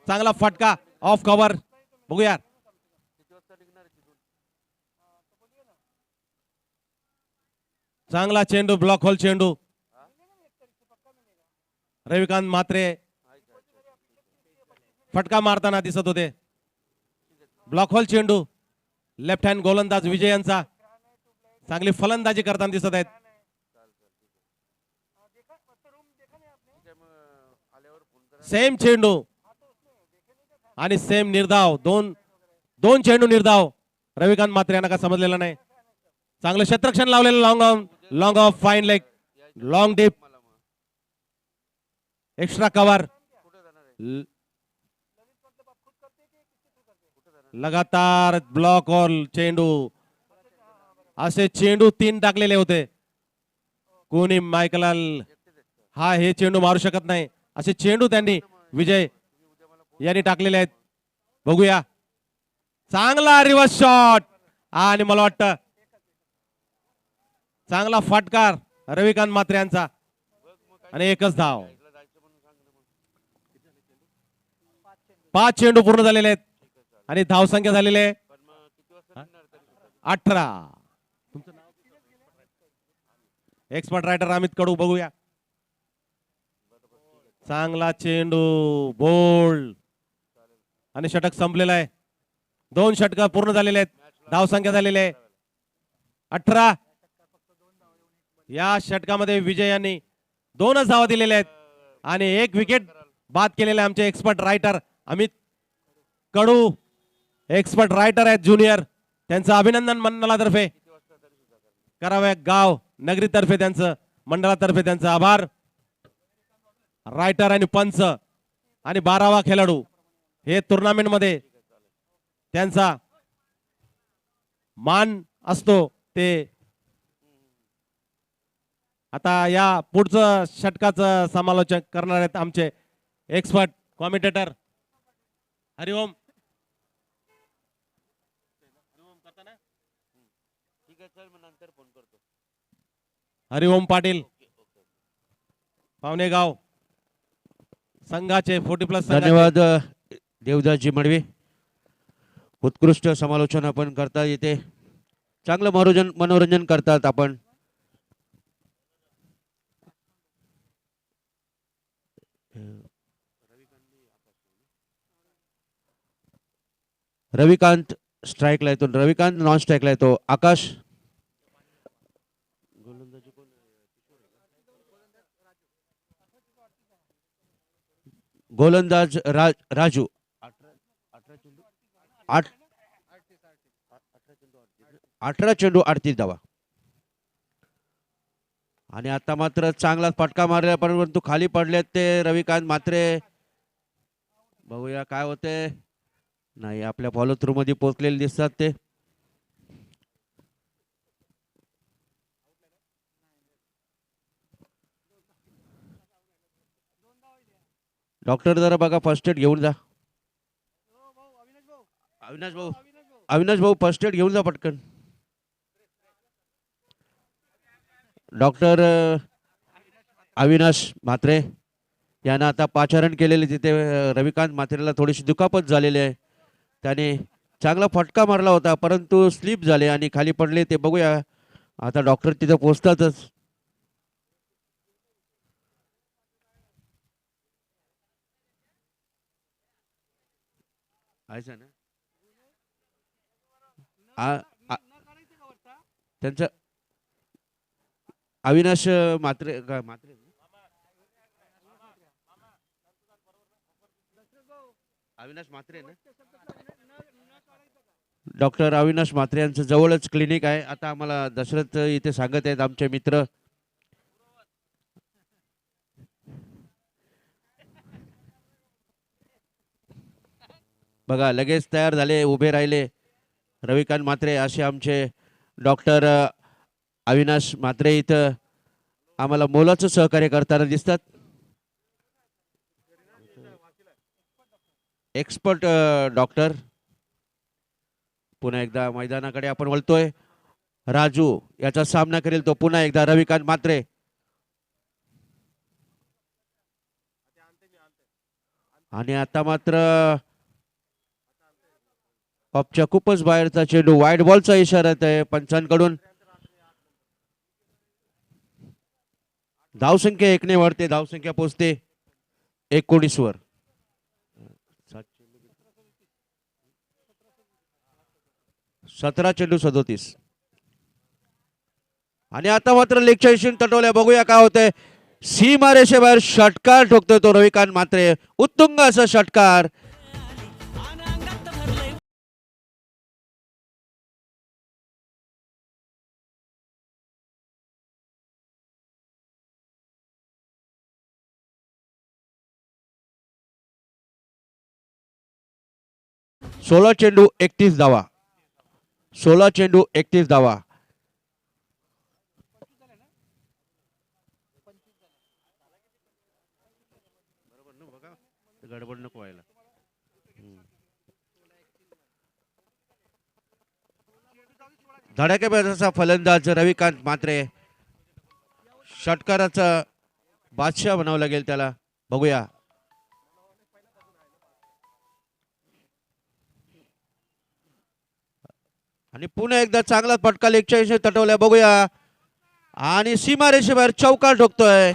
चांगला फटका ऑफ कव्हर बघूया चांगला चेंडू ब्लॉक होल चेंडू रविकांत म्हात्रे फटका मारताना दिसत होते ब्लॉक होल चेंडू लेफ्ट हँड गोलंदाज विजय यांचा चांगली फलंदाजी करताना दिसत आहेत सेम चेंडू आणि सेम निर्धाव दोन चेंडू निर्धाव रविकांत म्हात्रे यांना का समजलेला नाही चांगलं क्षेत्ररक्षण लावलेलं long of fine leg long deep extra cover लगातार ब्लॉक और चेंडू असे चेंडू 3 टाकलेले होते कोणी मायकलाल हा हे चेंडू मारू शकत नाही असे चेंडू त्यांनी विजय यांनी टाकलेले आहेत बघूया चांगला रिव्हर्स शॉट आणि मला वाटतं चांगला फटकार रविकांत म्हात्रे यांचा आणि एकच धाव 5 चेंडू पूर्ण झालेले आहेत आणि धावसंख्या झालेली आहे 18 एक्सपर्ट रायटर अमित कडू बघूया चांगला चेंडू बोल्ड आणि षटक संपलेला आहे 2 षटक पूर्ण झालेले आहेत धावसंख्या झालेली आहे 18 या षटकामध्ये विजय यांनी 2च धावा दिलेल्या आहेत आणि 1 विकेट बाद केलेले आमचे एक्सपर्ट रायटर अमित कडू एक्सपर्ट रायटर आहेत ज्युनियर त्यांचं अभिनंदन मंडळातर्फे करावे गाव नगरी तर्फे त्यांचं मंडळातर्फे त्यांचं आभार रायटर आणि पंच आणि 12वा खेळाडू हे टुर्नामेंट मध्ये त्यांचा मान असतो ते आता या पुढचं षटकाचं समालोचन करणार आहेत आमचे एक्सपर्ट कॉमेंटेटर हरिओम हरिओम पाटील पावणेगाव संघाचे 40+ धन्यवाद देवदासजी मडवी उत्कृष्ट समालोचन आपण करता येते चांगलं मनोरंजन करतात आपण रविकांत स्ट्राईकला येतो रविकांत नॉन स्ट्राईकला येतो आकाश गोलंदाज राजू 18 चेंडू 38 धावा आणि आता मात्र चांगला फटका मारला परंतु खाली पडले ते रविकांत म्हात्रे बघूया काय होते नाही आपल्या फॉलो थ्रू मध्ये पोहोचलेले दिसतात ते डॉक्टर जरा बघा फर्स्ट एड घेऊन जा अविनाश भाऊ फर्स्ट एड घेऊन जा पटकन डॉक्टर अविनाश म्हात्रे यांना आता पाचारण केलेले तिथे रविकांत म्हात्रेला थोडीशी दुखापत झालेली आहे त्याने चांगला फटका मारला होता परंतु स्लिप झाले आणि खाली पडले ते बघूया आता डॉक्टर तिथे पोहोचतातच त्यांचं अविनाश म्हात्रे अविनाश म्हात्रे ना डॉक्टर अविनाश म्हात्रे यांचं जवळच क्लिनिक आहे आता आम्हाला दशरथ इथे सांगत आहेत आमचे मित्र बघा लगेच तयार झाले, उभे राहिले रविकांत म्हात्रे असे आमचे डॉक्टर अविनाश म्हात्रे इथं आम्हाला मोलाचं सहकार्य करताना दिसतात. Expert doctor. पुन्हा एकदा मैदानाकडे आपण वळतोय. राजू याचा सामना करेल तो पुन्हा एकदा रविकांत म्हात्रे. आणि आता मात्र ऑफच्या खूपच बाहेरचा चेंडू, वाईड बॉलचा इशारा आहे पंचांकडून. धावसंख्या 1 ने वाढते, धावसंख्या पोहोचते 19 वर. 17 चेंडू 37. आणि आता मात्र लेगच्या दिशेने तटवल्या, बघूया काय होतंय. सीमा रेषेबाहेर षटकार ठोकतोय तो रविकांत म्हात्रे, उत्तुंग असा षटकार. सोळा चेंडू 31 धावा. 16 चेंडू 31 धावा. गडबड नको व्हायला. धडाकेबाजाचा फलंदाज रविकांत म्हात्रे, षटकाराचा बादशाह बनावं लागेल त्याला. बघूया. आणि पुन्हा एकदा चांगला फटका लेगच्या दिशेने तटवल्या, बघूया. आणि सीमा रेषेबाहेर चौकार ठोकतोय.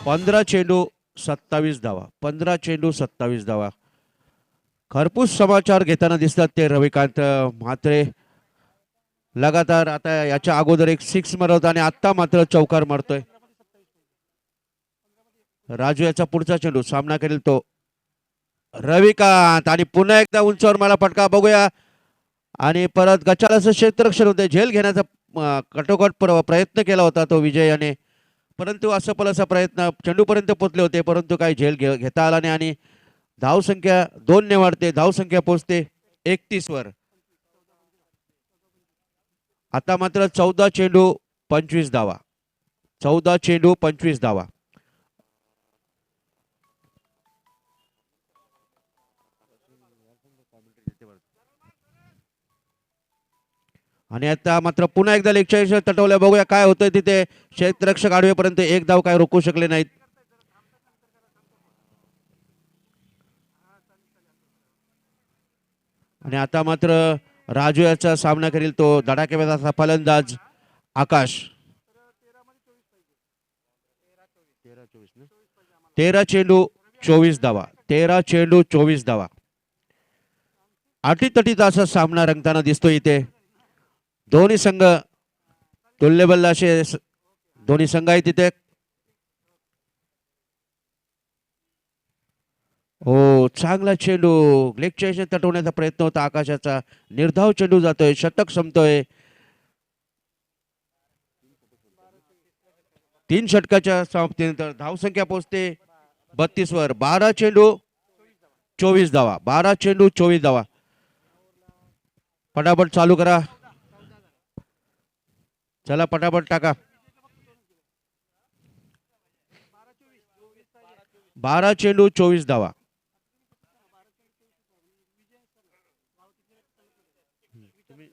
पंधरा चेंडू 27 धावा. 15 चेंडू 27 धावा. खरपूस समाचार घेताना दिसतात ते रविकांत म्हात्रे. लगातार आता याच्या अगोदर एक 6 मारत आणि आता मात्र चौकार मारतोय. राजू याचा पुढचा चेंडू, सामना करेल तो रविकांत. आणि पुन्हा एकदा उंचावर मला फटका, बघूया. आणि परत गचालाचं क्षेत्ररक्षण होते, झेल घेण्याचा कटोकट प्रयत्न केला होता तो विजय याने, परंतु असफल असा प्रयत्न. चेंडूपर्यंत पोहोचले होते परंतु काही झेल घेता आला नाही. आणि धावसंख्या 2 ने वाढते, धावसंख्या पोहोचते 31 वर. आता मात्र 14 चेंडू 25 धावा. 14 चेंडू 25 धावा. आणि आता मात्र पुन्हा एकदा लेगच्या दिशेने तटवल्या, बघूया काय होतंय तिथे. क्षेत्ररक्षक आडवेपर्यंत एक धाव काय रोखू शकले नाहीत. आणि आता मात्र राजू याचा सामना करील तो धडाकेबाजाचा फलंदाज आकाश. 13 चेंडू 24 धावा. 13 चेंडू 24 धावा. अटीतटीचा असा सामना रंगताना दिसतो इथे. दोन्ही संघ तुल्यबल असे दोन्ही संघ आहेत तिथे. हो, चांगला चेंडू लेगच्या दिशेने तटवण्याचा प्रयत्न होता आकाशाचा. निर्धाव चेंडू जातोय, शतक संपतोय. 3 षटकाच्या समाप्तीनंतर धावसंख्या पोहोचते 32 वर. 12 चेंडू 24 धावा. 12 चेंडू 24 धावा. पटापट चालू करा, चला पटापट टाका. 12 चेंडू 24 धावा.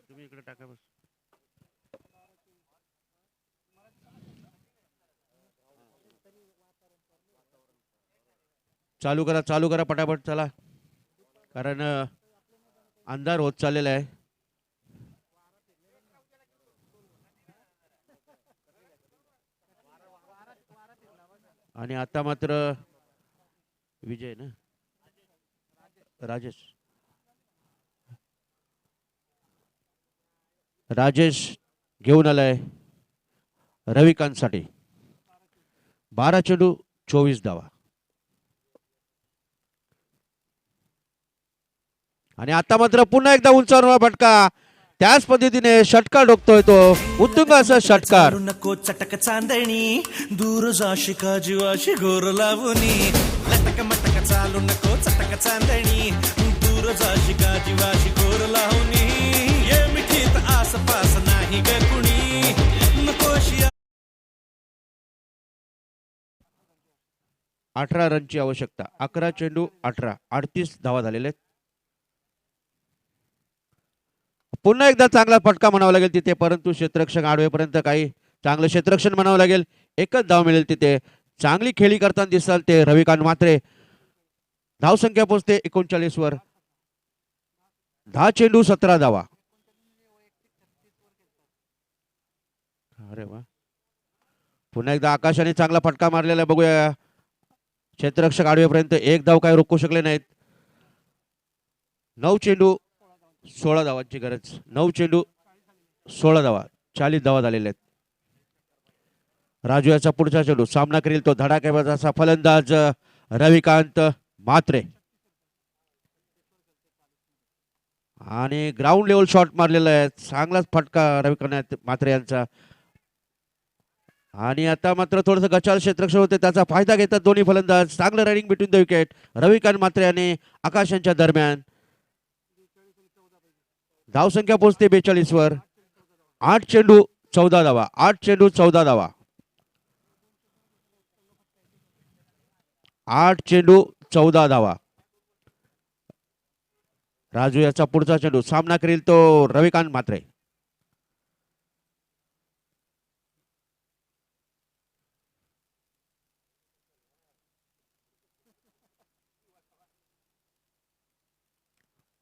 तुम्ही इकडे टाका बस. चालू करा पटापट चला, कारण अंधार होत चाललेला आहे. आणि आता मात्र विजय ना राजेश घेऊन आलाय रविकांत साठी. 12 चेंडू 24 धावा. आणि आता मात्र पुन्हा एकदा उंचावरला फटका. त्याच पद्धतीने षटकार डोकतोय तो उत्तुंग असा षटकार. चालू नको चटक चांदणी दूर जाशी का जीवाशी घोर लावणी लटक मटक चालू नको चटक चांदणी दूर जाशी का जीवाशी घोर लावणी ये मिठीत आसपास नाही ग कुणी नकोशी 18 रनची आवश्यकता. 11 चेंडू 18, 38 धावा झालेले. पुन्हा एकदा चांगला फटका म्हणावा लागेल तिथे, परंतु क्षेत्ररक्षक आडवेपर्यंत काही चांगलं क्षेत्ररक्षण म्हणावं लागेल. एकच धाव मिळेल तिथे. चांगली खेळी करताना दिसाल ते रविकांत म्हात्रे. धावसंख्या पोहोचते 39 वर. 10 चेंडू 17 धावा. अरे वा, पुन्हा एकदा आकाशाने चांगला फटका मारलेला आहे. बघूया क्षेत्ररक्षक आडवेपर्यंत एक धाव काय रोखू शकले नाहीत. 9 चेंडू 16 धावांची गरज. 9 चेंडू 16 धावा, 40 धावा झालेल्या आहेत. राजू याचा पुढचा चेंडू सामना करील तो धडाकेबाज असा फलंदाज रविकांत म्हात्रे. आणि ग्राउंड लेवल शॉट मारलेला आहे. चांगलाच फटका रविकांत म्हात्रे यांचा. आणि आता मात्र थोडंसं गचाल क्षेत्ररक्षण होते, त्याचा फायदा घेतात दोन्ही फलंदाज. चांगलं running between the wicket Ravikant Mhatre आणि आकाश यांच्या दरम्यान. धावसंख्या पोहोचते 42 वर. 8 चेंडू 14 धावा. 8 चेंडू 14 धावा. 8 चेंडू 14 धावा. राजू याचा पुढचा चेंडू सामना करील तो रविकांत म्हात्रे.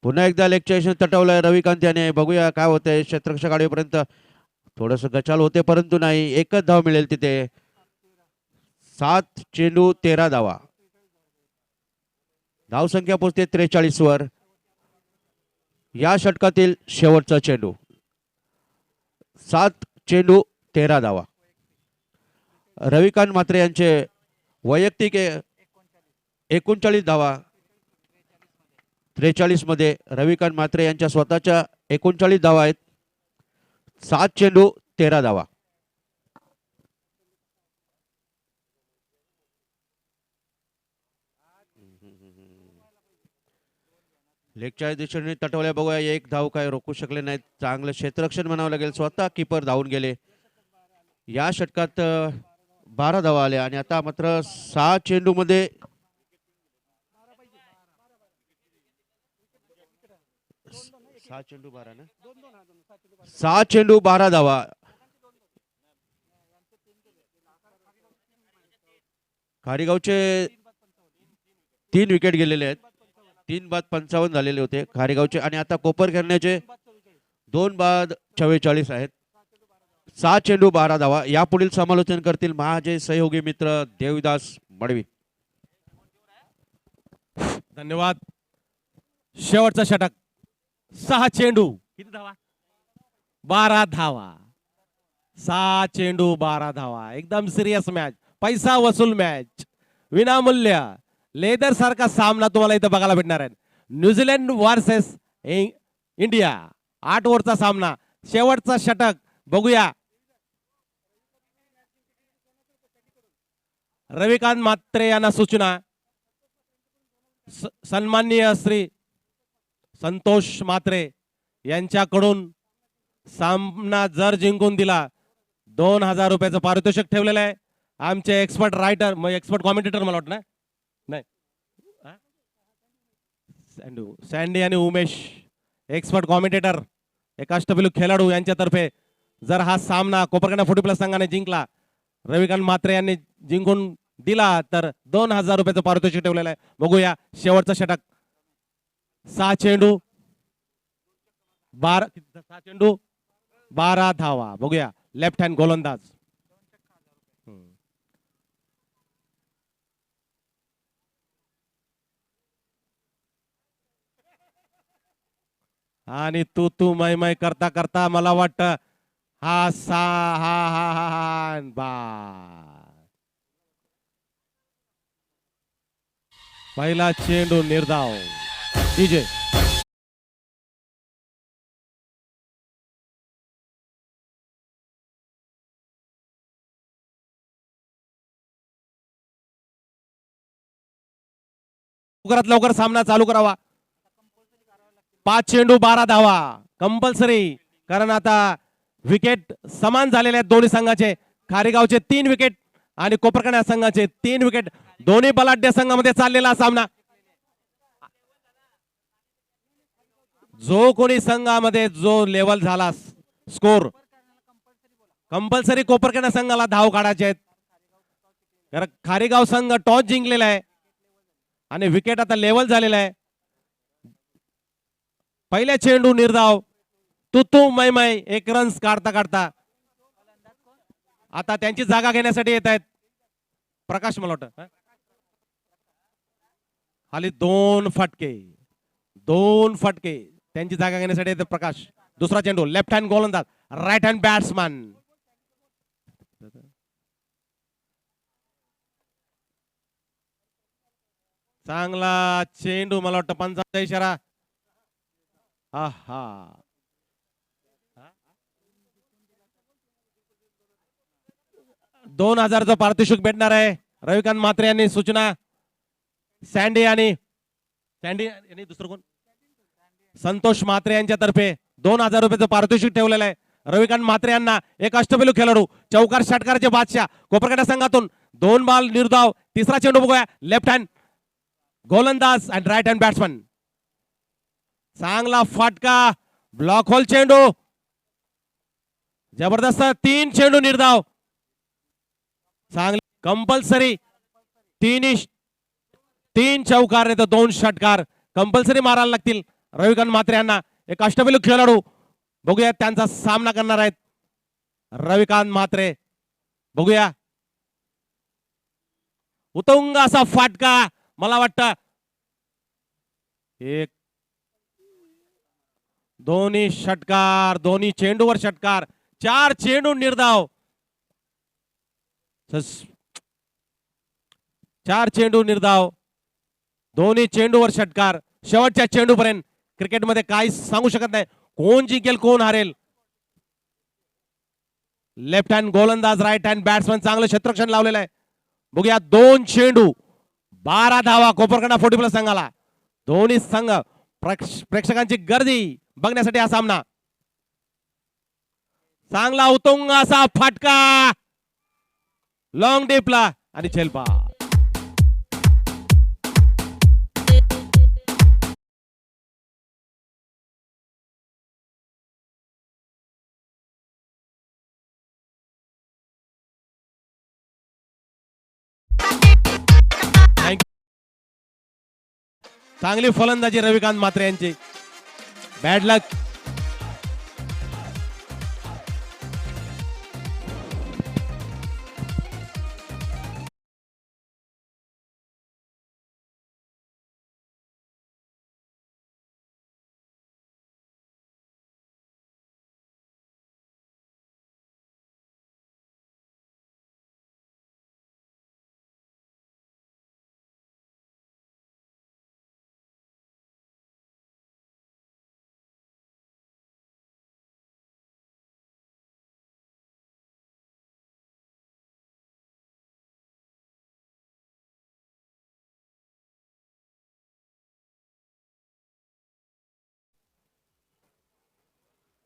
पुन्हा एकदा लेगच्या तटवलाय रविकांत याने. बघूया काय होतंय. क्षेत्ररक्षक आडवेपर्यंत थोडस गचाल होते, परंतु नाही. एकच धाव मिळेल तिथे. 7 चेंडू 13 धावा. धावसंख्या पोहोचते 43 वर. या षटकातील शेवटचा चेंडू. 7 चेंडू 13 धावा. रविकांत म्हात्रे यांचे वैयक्तिक 39 धावा. 43 मध्ये रविकांत म्हात्रे यांच्या स्वतःच्या 39 धावा आहेत. 7 चेंडू 13 धावा. लेगच्या दिशेने तटवल्या. बघूया एक धाव काय रोखू शकले नाहीत. चांगलं क्षेत्ररक्षण म्हणावं लागेल. स्वतः किपर धावून गेले. या षटकात 12 धावा आल्या. आणि आता मात्र 6 चेंडू मध्ये 6 चेंडू 12 ना. 6 चेंडू 12 धावा. खारीगावचे 3 विकेट गेलेले आहेत. 3 बाद 55 झालेले होते खारीगावचे. आणि आता कोपर करण्याचे 2 बाद 44 आहेत. 6 चेंडू 12 धावा. यापुढील समालोचन करतील माझे सहयोगी मित्र देविदास मडवी. धन्यवाद. शेवटचा षटक. 6 चेंडू किती धावा? 12 धावा. 6 चेंडू 12 धावा. एकदम सिरियस मॅच, पैसा वसूल मॅच, विनामूल्य लेदर सारखा सामना तुम्हाला इथं बघायला भेटणार आहे. New Zealand versus India. 8 ओव्हरचा सामना. शेवटचा षटक बघूया. रविकांत म्हात्रे यांना सूचना. सन्माननीय श्री संतोष म्हात्रे यांच्याकडून सामना जर जिंकून दिला 2000 रुपयाचं पारितोषिक ठेवलेलं आहे. आमचे एक्सपर्ट रायटर, एक्सपर्ट कॉमेंटेटर मला वाटतं ना, नाही सँडी आणि उमेश एक्सपर्ट कॉमेंटेटर, एक अष्टपैलू खेळाडू यांच्यातर्फे जर हा सामना कोपरगाव फुटी प्लस संघाने जिंकला, रविकांत म्हात्रे यांनी जिंकून दिला, तर 2000 रुपयाचं पारितोषिक ठेवलेलं आहे. बघूया शेवटचा षटक. 6 चेंडू 12 धावा. बघूया लेफ्ट हँड गोलंदाज. आणि तू मै करता करता मला वाटतं हा बा पहिला चेंडू निर्धाव. डीजे लवकरात लवकर सामना चालू करावा. 5 चेंडू 12 धावा कंपल्सरी, कारण आता विकेट समान झालेले आहेत दोन्ही संघाचे. खारेगावचे 3 विकेट आणि कोपरखंड संघाचे 3 विकेट. दोन्ही बलाढ्य संघामध्ये चाललेला सामना. जो कोणी संघामध्ये जो लेवल झाला स्कोर, कंपल्सरी कोपरखंड संघाला धाव काढायचे आहेत. कारण खारेगाव संघ टॉस जिंकलेला आहे आणि विकेट आता लेवल झालेला आहे. पहिल्या चेंडू निर्धाव, तू मै मै 1 रन्स काढता काढता आता त्यांची जागा घेण्यासाठी येत आहेत प्रकाश मलोट. खाली 2 फटके त्यांची जागा घेण्यासाठी येते प्रकाश. दुसरा चेंडू लेफ्ट हँड गोलंदाज, राईट हँड बॅट्समॅन. चांगला चेंडू, मला वाटतं पंचाचा इशारा. आहा, 2000चं पारितोषिक भेटणार आहे. रविकांत म्हात्रे यांनी सूचना. सँडी आणि दुसरं कोण, संतोष म्हात्रे यांच्यातर्फे 2000 रुपयाचं पारितोषिक ठेवलेलं आहे. रविकांत म्हात्रे यांना एक अष्टपैलू खेळाडू, चौकार षटकाराचे बादशाह कोपरखंड संघातून 2 बॉल निर्धाव. तिसरा चेंडू बघूया, लेफ्ट हँड गोलंदाज आणि राईट हँड बॅट्समन. चांगला फाटका, ब्लॉक होल चेंडू, जबरदस्त. 3 चेंडू निर्धाव. चांगले कंपल्सरी 3 चौकार नाही तर 2 षटकार कंपल्सरी मारायला लागतील रविकांत म्हात्रे यांना. एक अष्टपैलू खेळाडू, बघूया त्यांचा सामना करणार आहेत रविकांत म्हात्रे. बघूया, उत्तुंग असा फाटका, मला वाटतं 1 दोन्ही षटकार, दोन्ही चेंडूवर षटकार. 4 चेंडू निर्धाव. 4 चेंडू निर्धाव, दोन्ही चेंडूवर षटकार. शेवटच्या चेंडूपर्यंत क्रिकेटमध्ये काही सांगू शकत नाही, कोण जिंकेल कोण हारेल. लेफ्ट हँड गोलंदाज, राईट हँड बॅट्समन, चांगलं क्षेत्ररक्षण लावलेलं आहे. बघूया, 2 चेंडू 12 धावा कोपरखंड 40+ संघाला. दोन्ही संघ प्रेक्षकांची गर्दी बघण्यासाठी हा सामना. चांगला उत्तुंग असा फाटका, लॉंग डीपला आणि झेलपा. चांगली फलंदाजी रविकांत म्हात्रे यांची. बॅड लक.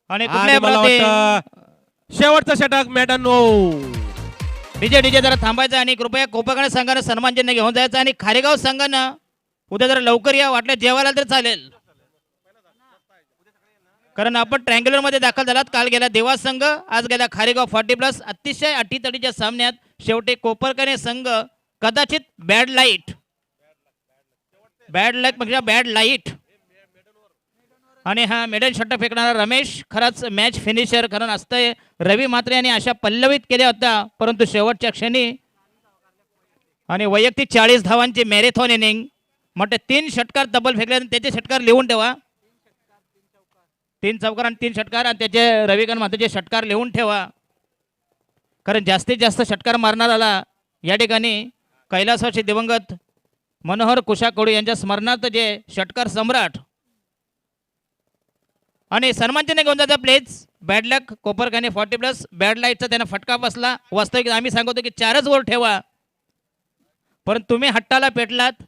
आणि आणि कुठल्या मला प्रकारे वाटतं शेवटचा षटक मॅडनो. डीजे जरा थांबायचं आणि कृपया कोपरखंड संघानं सन्मान चिन्ह घेऊन जायचं. आणि खारेगाव संघानं उद्या जरा लवकर या, वाटलं जेवायला तर चालेल, कारण आपण ट्रँग्युलर मध्ये दाखल झालात. काल गेला देवा संघ, आज गेला खारेगाव 40+. अतिशय अटीतटीच्या सामन्यात शेवटी कोपरखंड संघ कदाचित बॅड लाईट आणि हा मेडन षटक फेकणारा रमेश खराच मॅच फिनिशर, कारण असतंय रवी म्हात्रे यांनी अशा पल्लवित केल्या होत्या, परंतु शेवटच्या क्षणी आणि वैयक्तिक 40 धावांची मॅरेथॉन इनिंग. म्हटलं 3 षटकार तब्बल फेकले, त्याचे षटकार लिहून ठेवा. 3 चौकार आणि 3 षटकार आणि त्याचे रविकांत म्हात्रेचे षटकार लिहून ठेवा, कारण जास्तीत जास्त षटकार मारणाराला या ठिकाणी कैलासवासी दिवंगत मनोहर कुशाकोडी यांच्या स्मरणार्थ जे षटकार सम्राट आणि सन्मान चिन्ह घेऊन जाता please. Bad luck Koparkhand 40+. Bad लाईटचा त्यांना फटका बसला. वास्तविक आम्ही सांगतो की 4च ओव्हर ठेवा, परंतु तुम्ही हट्टाला पेटलात.